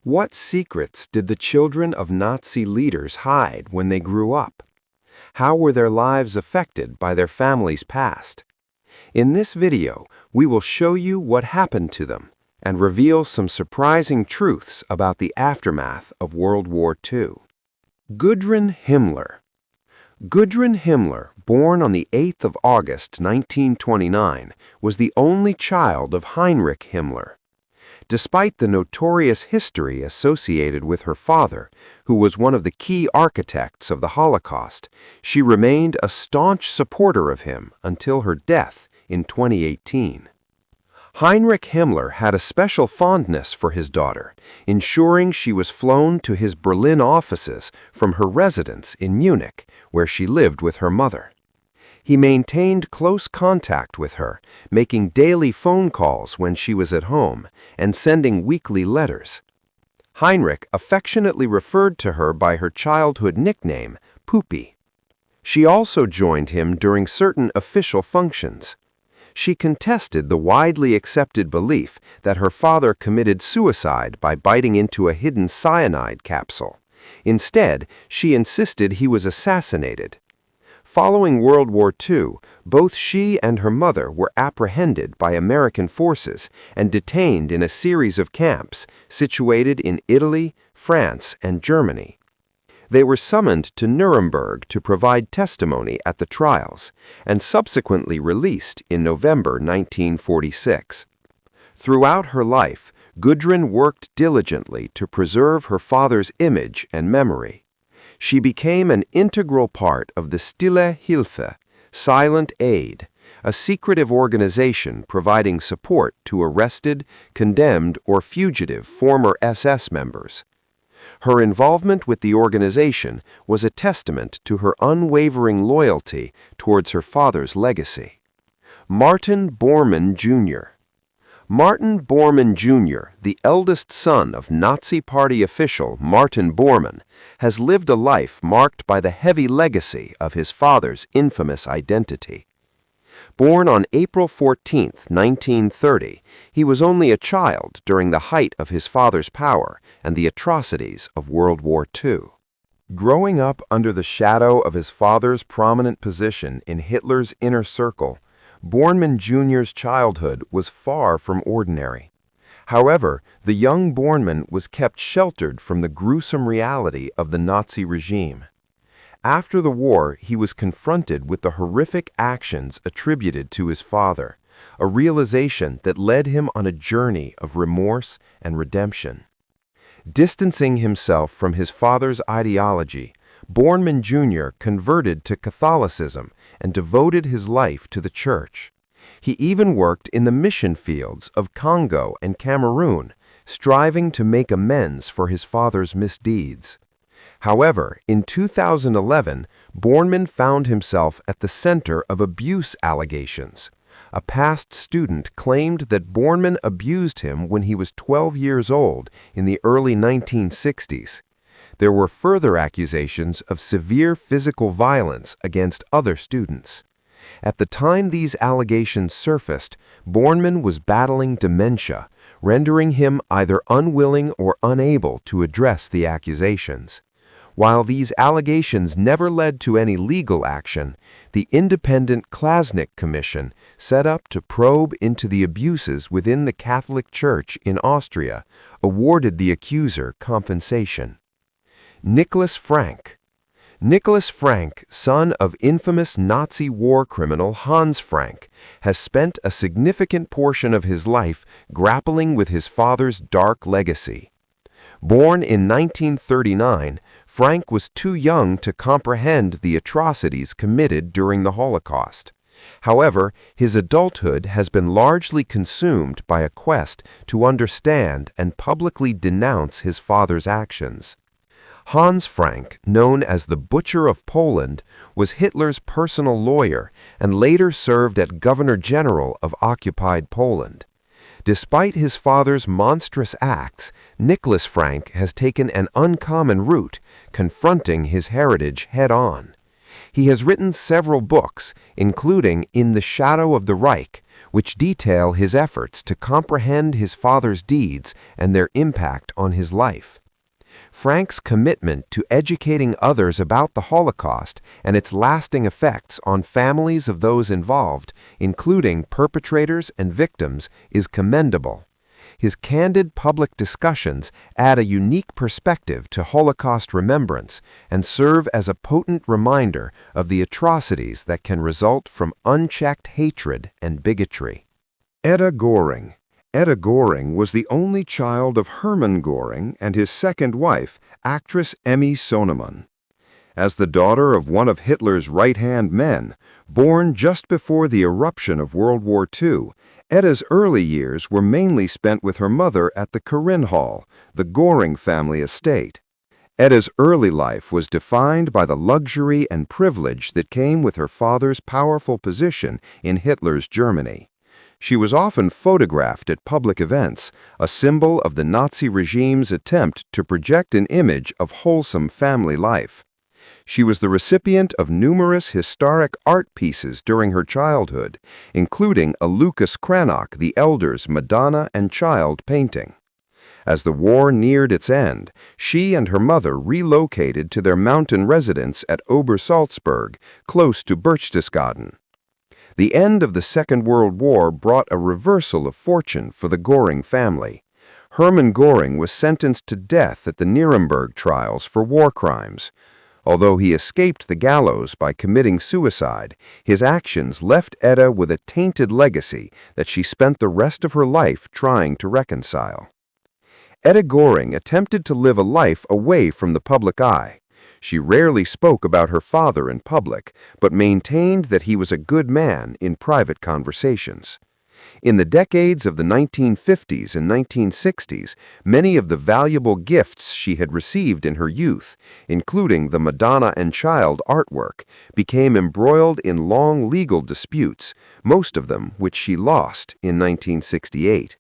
What secrets did the children of Nazi leaders hide when they grew up? How were their lives affected by their family's past? In this video, we will show you what happened to them and reveal some surprising truths about the aftermath of World War II. Gudrun Himmler. Gudrun Himmler, born on the 8th of August 1929, was the only child of Heinrich Himmler. Despite the notorious history associated with her father, who was one of the key architects of the Holocaust, she remained a staunch supporter of him until her death in 2018. Heinrich Himmler had a special fondness for his daughter, ensuring she was flown to his Berlin offices from her residence in Munich, where she lived with her mother. He maintained close contact with her, making daily phone calls when she was at home and sending weekly letters. Heinrich affectionately referred to her by her childhood nickname, Poopy. She also joined him during certain official functions. She contested the widely accepted belief that her father committed suicide by biting into a hidden cyanide capsule. Instead, she insisted he was assassinated. Following World War II, both she and her mother were apprehended by American forces and detained in a series of camps situated in Italy, France, and Germany. They were summoned to Nuremberg to provide testimony at the trials, and subsequently released in November 1946. Throughout her life, Gudrun worked diligently to preserve her father's image and memory. She became an integral part of the Stille Hilfe, Silent Aid, a secretive organization providing support to arrested, condemned, or fugitive former SS members. Her involvement with the organization was a testament to her unwavering loyalty towards her father's legacy. Martin Bormann, Jr. Martin Bormann, Jr., the eldest son of Nazi Party official Martin Bormann, has lived a life marked by the heavy legacy of his father's infamous identity. Born on April 14, 1930, he was only a child during the height of his father's power and the atrocities of World War II. Growing up under the shadow of his father's prominent position in Hitler's inner circle, Bormann Jr.'s childhood was far from ordinary. However, the young Bormann was kept sheltered from the gruesome reality of the Nazi regime. After the war, he was confronted with the horrific actions attributed to his father, a realization that led him on a journey of remorse and redemption. Distancing himself from his father's ideology, Bormann Jr. converted to Catholicism and devoted his life to the church. He even worked in the mission fields of Congo and Cameroon, striving to make amends for his father's misdeeds. However, in 2011, Bormann found himself at the center of abuse allegations. A past student claimed that Bormann abused him when he was 12 years old in the early 1960s. There were further accusations of severe physical violence against other students. At the time these allegations surfaced, Bormann was battling dementia, rendering him either unwilling or unable to address the accusations. While these allegations never led to any legal action, the independent Klasnick Commission, set up to probe into the abuses within the Catholic Church in Austria, awarded the accuser compensation. Nicholas Frank. Nicholas Frank, son of infamous Nazi war criminal Hans Frank, has spent a significant portion of his life grappling with his father's dark legacy. Born in 1939, Frank was too young to comprehend the atrocities committed during the Holocaust. However, his adulthood has been largely consumed by a quest to understand and publicly denounce his father's actions. Hans Frank, known as the Butcher of Poland, was Hitler's personal lawyer and later served as Governor General of occupied Poland. Despite his father's monstrous acts, Nicholas Frank has taken an uncommon route, confronting his heritage head-on. He has written several books, including In the Shadow of the Reich, which detail his efforts to comprehend his father's deeds and their impact on his life. Frank's commitment to educating others about the Holocaust and its lasting effects on families of those involved, including perpetrators and victims, is commendable. His candid public discussions add a unique perspective to Holocaust remembrance and serve as a potent reminder of the atrocities that can result from unchecked hatred and bigotry. Etta Göring. Etta Göring was the only child of Hermann Göring and his second wife, actress Emmy Sonnemann. As the daughter of one of Hitler's right-hand men, born just before the eruption of World War II, Etta's early years were mainly spent with her mother at the Hall, the Göring family estate. Etta's early life was defined by the luxury and privilege that came with her father's powerful position in Hitler's Germany. She was often photographed at public events, a symbol of the Nazi regime's attempt to project an image of wholesome family life. She was the recipient of numerous historic art pieces during her childhood, including a Lucas Cranach the Elder's Madonna and Child painting. As the war neared its end, she and her mother relocated to their mountain residence at Obersalzberg, close to Berchtesgaden. The end of the Second World War brought a reversal of fortune for the Göring family. Hermann Göring was sentenced to death at the Nuremberg trials for war crimes. Although he escaped the gallows by committing suicide, his actions left Etta with a tainted legacy that she spent the rest of her life trying to reconcile. Etta Göring attempted to live a life away from the public eye. She rarely spoke about her father in public, but maintained that he was a good man in private conversations. In the decades of the 1950s and 1960s, many of the valuable gifts she had received in her youth, including the Madonna and Child artwork, became embroiled in long legal disputes, most of them which she lost in 1968.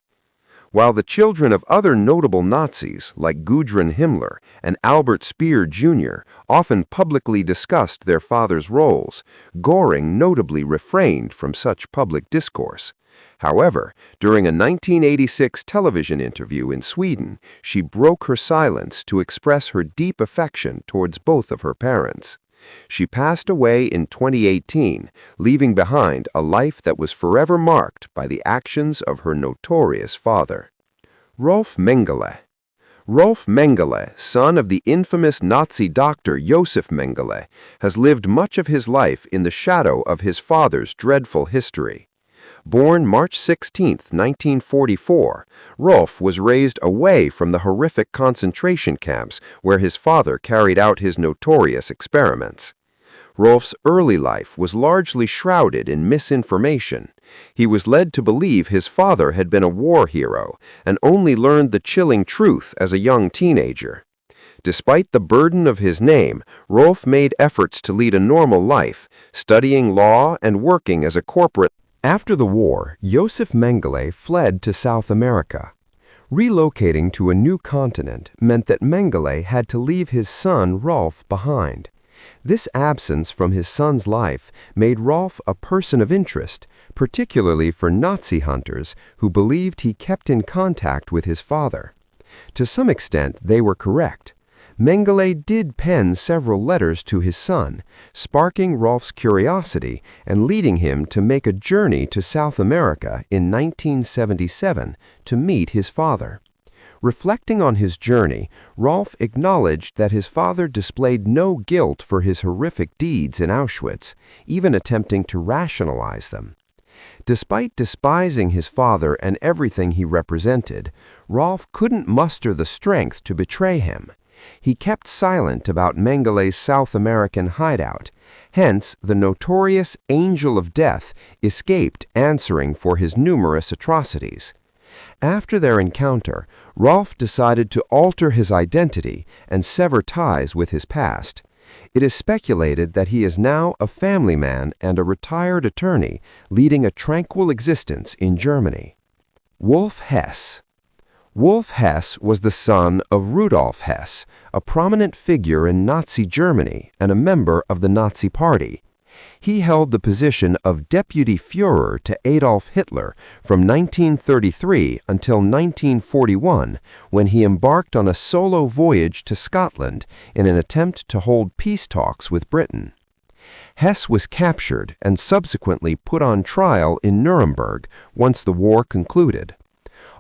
While the children of other notable Nazis, like Gudrun Himmler and Albert Speer Jr., often publicly discussed their father's roles, Göring notably refrained from such public discourse. However, during a 1986 television interview in Sweden, she broke her silence to express her deep affection towards both of her parents. She passed away in 2018, leaving behind a life that was forever marked by the actions of her notorious father. Rolf Mengele. Rolf Mengele, son of the infamous Nazi doctor Joseph Mengele, has lived much of his life in the shadow of his father's dreadful history. Born March 16, 1944, Rolf was raised away from the horrific concentration camps where his father carried out his notorious experiments. Rolf's early life was largely shrouded in misinformation. He was led to believe his father had been a war hero and only learned the chilling truth as a young teenager. Despite the burden of his name, Rolf made efforts to lead a normal life, studying law and working as a corporate. After the war, Joseph Mengele fled to South America. Relocating to a new continent meant that Mengele had to leave his son Rolf behind. This absence from his son's life made Rolf a person of interest, particularly for Nazi hunters who believed he kept in contact with his father. To some extent, they were correct. Mengele did pen several letters to his son, sparking Rolf's curiosity and leading him to make a journey to South America in 1977 to meet his father. Reflecting on his journey, Rolf acknowledged that his father displayed no guilt for his horrific deeds in Auschwitz, even attempting to rationalize them. Despite despising his father and everything he represented, Rolf couldn't muster the strength to betray him. He kept silent about Mengele's South American hideout. Hence, the notorious Angel of Death escaped answering for his numerous atrocities. After their encounter, Rolf decided to alter his identity and sever ties with his past. It is speculated that he is now a family man and a retired attorney, leading a tranquil existence in Germany. Wolf Hess. Wolf Hess was the son of Rudolf Höss, a prominent figure in Nazi Germany and a member of the Nazi Party. He held the position of Deputy Führer to Adolf Hitler from 1933 until 1941, when he embarked on a solo voyage to Scotland in an attempt to hold peace talks with Britain. Hess was captured and subsequently put on trial in Nuremberg once the war concluded.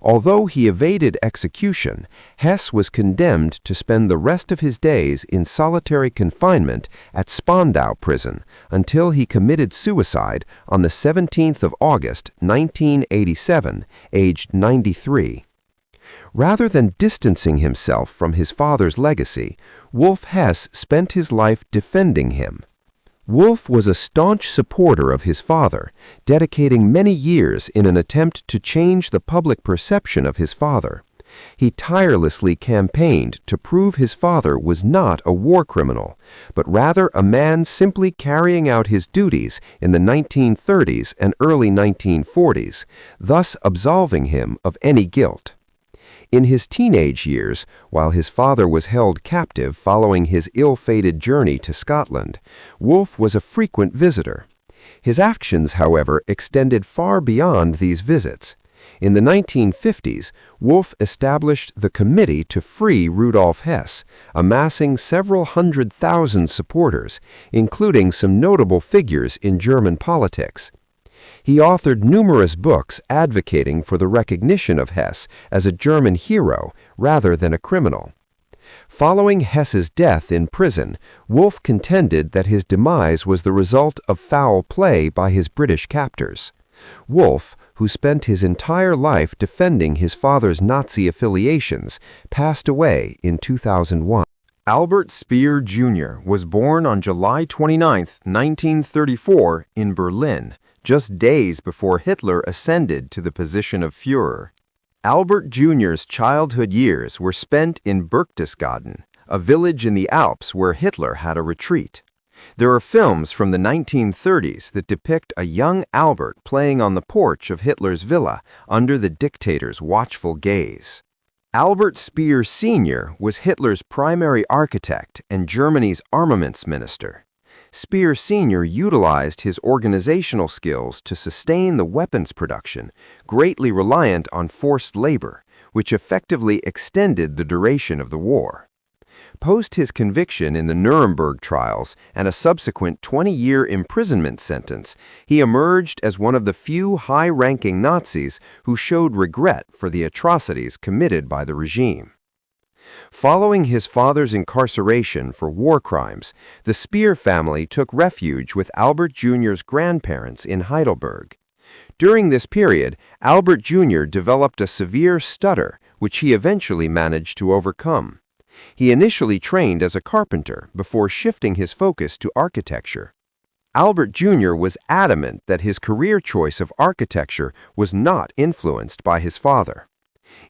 Although he evaded execution, Hess was condemned to spend the rest of his days in solitary confinement at Spandau prison until he committed suicide on the 17th of August, 1987, aged 93. Rather than distancing himself from his father's legacy, Wolf Hess spent his life defending him. Wolf was a staunch supporter of his father, dedicating many years in an attempt to change the public perception of his father. He tirelessly campaigned to prove his father was not a war criminal, but rather a man simply carrying out his duties in the 1930s and early 1940s, thus absolving him of any guilt. In his teenage years, while his father was held captive following his ill-fated journey to Scotland, Wolf was a frequent visitor. His actions, however, extended far beyond these visits. In the 1950s, Wolf established the Committee to Free Rudolf Höss, amassing several 100,000 supporters, including some notable figures in German politics. He authored numerous books advocating for the recognition of Hess as a German hero rather than a criminal. Following Hess's death in prison, Wolf contended that his demise was the result of foul play by his British captors. Wolf, who spent his entire life defending his father's Nazi affiliations, passed away in 2001. Albert Speer, Jr. was born on July 29, 1934, in Berlin, just days before Hitler ascended to the position of Führer. Albert Jr.'s childhood years were spent in Berchtesgaden, a village in the Alps where Hitler had a retreat. There are films from the 1930s that depict a young Albert playing on the porch of Hitler's villa under the dictator's watchful gaze. Albert Speer Sr. was Hitler's primary architect and Germany's armaments minister. Speer Sr. utilized his organizational skills to sustain the weapons production, greatly reliant on forced labor, which effectively extended the duration of the war. Post his conviction in the Nuremberg trials and a subsequent 20-year imprisonment sentence, he emerged as one of the few high-ranking Nazis who showed regret for the atrocities committed by the regime. Following his father's incarceration for war crimes, the Speer family took refuge with Albert Jr.'s grandparents in Heidelberg. During this period, Albert Jr. developed a severe stutter, which he eventually managed to overcome. He initially trained as a carpenter before shifting his focus to architecture. Albert Jr. was adamant that his career choice of architecture was not influenced by his father.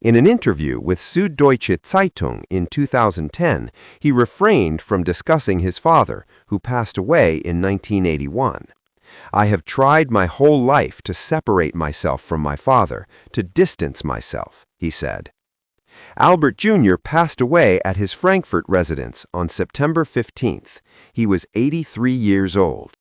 In an interview with Süddeutsche Zeitung in 2010, he refrained from discussing his father, who passed away in 1981. "I have tried my whole life to separate myself from my father, to distance myself," he said. Albert Jr. passed away at his Frankfurt residence on September 15th. He was 83 years old.